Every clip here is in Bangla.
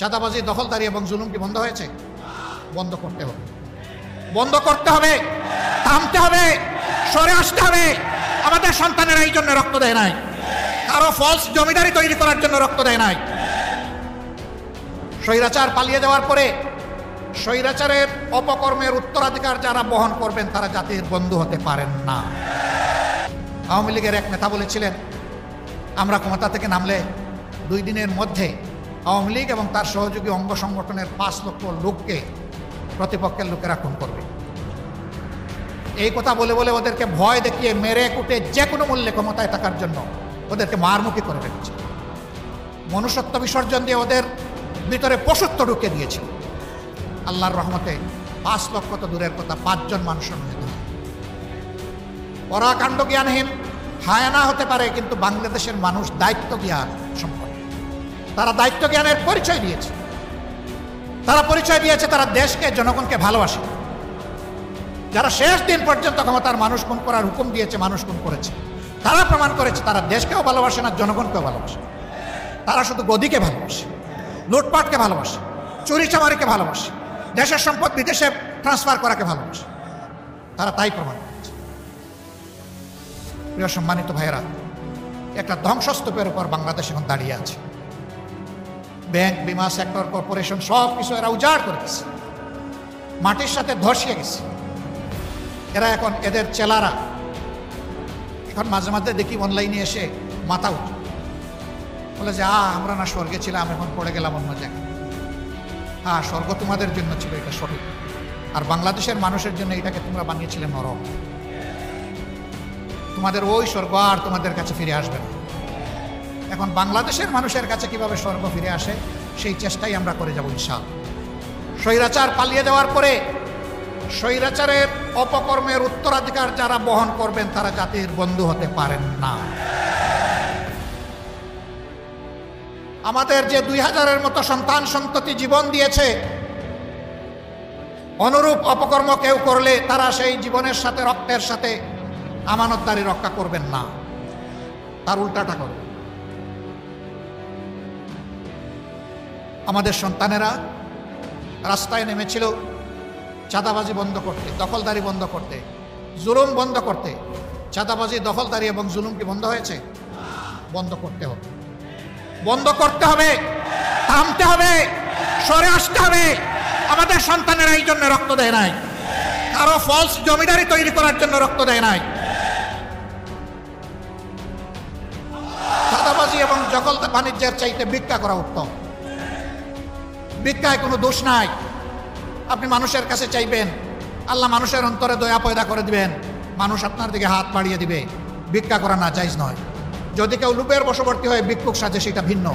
চাঁদাবাজি, দখলদারি এবং জুলুম কি বন্ধ হয়েছে? বন্ধ করতে হবে, বন্ধ করতে হবে, থামতে হবে, সরে আসতে হবে। আমাদের সন্তানেরা এই জন্য রক্ত দেয় নাই, কারো ফলস জমিদারি তৈরি করার জন্য রক্ত দেয় নাই। স্বৈরাচার পালিয়ে যাওয়ার পরে স্বৈরাচারের অপকর্মের উত্তরাধিকার যারা বহন করবেন তারা জাতির বন্ধু হতে পারেন না। আওয়ামী লীগের এক নেতা বলেছিলেন, আমরা ক্ষমতা থেকে নামলে 2 দিনের মধ্যে আওয়ামী লীগ এবং তার সহযোগী অঙ্গ সংগঠনের 5 লক্ষ লোককে প্রতিপক্ষের লোকেরা খুন করবে। এই কথা বলে বলে ওদেরকে ভয় দেখিয়ে মেরে কুটে যে কোনো মূল্যে ক্ষমতায় থাকার জন্য ওদেরকে মারমুখী করে রেখেছে। মনুষ্যত্ব বিসর্জন দিয়ে ওদের ভিতরে পশুত্ব ঢুকে দিয়েছিল। আল্লাহর রহমতে 5 লক্ষ তো দূরের কথা, 5 জন মানুষের নিহত হয়। ওরা কাণ্ড জ্ঞানহীন হায়ানা হতে পারে, কিন্তু বাংলাদেশের মানুষ দায়িত্ব জ্ঞান সম্পন্ন। তারা দায়িত্ব জ্ঞানের পরিচয় দিয়েছে, তারা দেশকে, জনগণকে ভালোবাসে। যারা শেষ দিন পর্যন্ত ক্ষমতার মানুষ খুন করার হুকুম দিয়েছে, মানুষ খুন করেছে, তারা প্রমাণ করেছে তারা দেশকেও ভালোবাসে না, জনগণকেও ভালোবাসে। তারা শুধু গদিকে ভালোবাসে, লুটপাটকে ভালোবাসে, চুরি চামারিকে ভালোবাসে, দেশের সম্পদ বিদেশে ট্রান্সফার করাকে ভালোবাসে। তারা তাই প্রমাণ করেছে। প্রিয় সম্মানিত ভাইয়েরা, একটা ধ্বংসস্তূপের উপর বাংলাদেশ এখন দাঁড়িয়ে আছে। ব্যাংক, বিমা সেক্টর, কর্পোরেশন সব কিছু এরা উজাড় করে দিচ্ছে, মাটির সাথে ধসিয়ে গেছে। এরা এখন, এদের চেলারা এখন মাঝে মাঝে দেখি অনলাইনে এসে মাথা উঠে বলে যে আমরা না স্বর্গে ছিলাম, এখন পড়ে গেলাম অন্য জায়গায়। হ্যাঁ, স্বর্গ তোমাদের জন্য ছিল, এটা সঠিক, আর বাংলাদেশের মানুষের জন্য এটাকে তোমরা বানিয়েছিলে নরক। তোমাদের ওই স্বর্গ আর তোমাদের কাছে ফিরে আসবে না। এখন বাংলাদেশের মানুষের কাছে কিভাবে স্বর্গ ফিরে আসে সেই চেষ্টাই আমরা করে যাব ইনশাআল্লাহ। স্বৈরাচার পালিয়ে যাওয়ার পরে স্বৈরাচারের অপকর্মের উত্তরাধিকার যারা বহন করবেন তারা জাতির বন্ধু হতে পারেন না। আমাদের যে 2000-এর মতো সন্তান সন্ততি জীবন দিয়েছে, অনুরূপ অপকর্ম কেউ করলে তারা সেই জীবনের সাথে, রক্তের সাথে আমানতদারি রক্ষা করবেন না, তার উল্টাটা করবে। আমাদের সন্তানেরা রাস্তায় নেমেছিল চাঁদাবাজি বন্ধ করতে, দখলদারি বন্ধ করতে, জুলুম বন্ধ করতে। চাঁদাবাজি, দখলদারি এবং জুলুম কি বন্ধ হয়েছে? বন্ধ করতে হবে, বন্ধ করতে হবে, থামতে হবে, সরে আসতে হবে। আমাদের সন্তানেরা এই জন্য রক্ত দেয় নাই, কারো ফলস জমিদারি তৈরি করার জন্য রক্ত দেয় নাই। চাঁদাবাজি এবং দখল বাণিজ্যের চাইতে ভিক্ষা করা উত্তম। ভিক্ষায় কোনো দোষ নাই। আপনি মানুষের কাছে চাইবেন, আল্লাহ মানুষের অন্তরে দয়া পয়দা করে দিবেন, মানুষ আপনার দিকে হাত বাড়িয়ে দিবে। ভিক্ষা করা না জায়েজ নয়। যদি কেউ লোভের বশবর্তী হয়ে ভিক্ষুক সাজে সেটা ভিন্ন,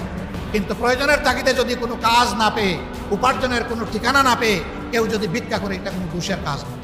কিন্তু প্রয়োজনের তাগিদে যদি কোনো কাজ না পেয়ে, উপার্জনের কোনো ঠিকানা না পেয়ে কেউ যদি ভিক্ষা করে, এটা কোনো দোষের কাজ নয়।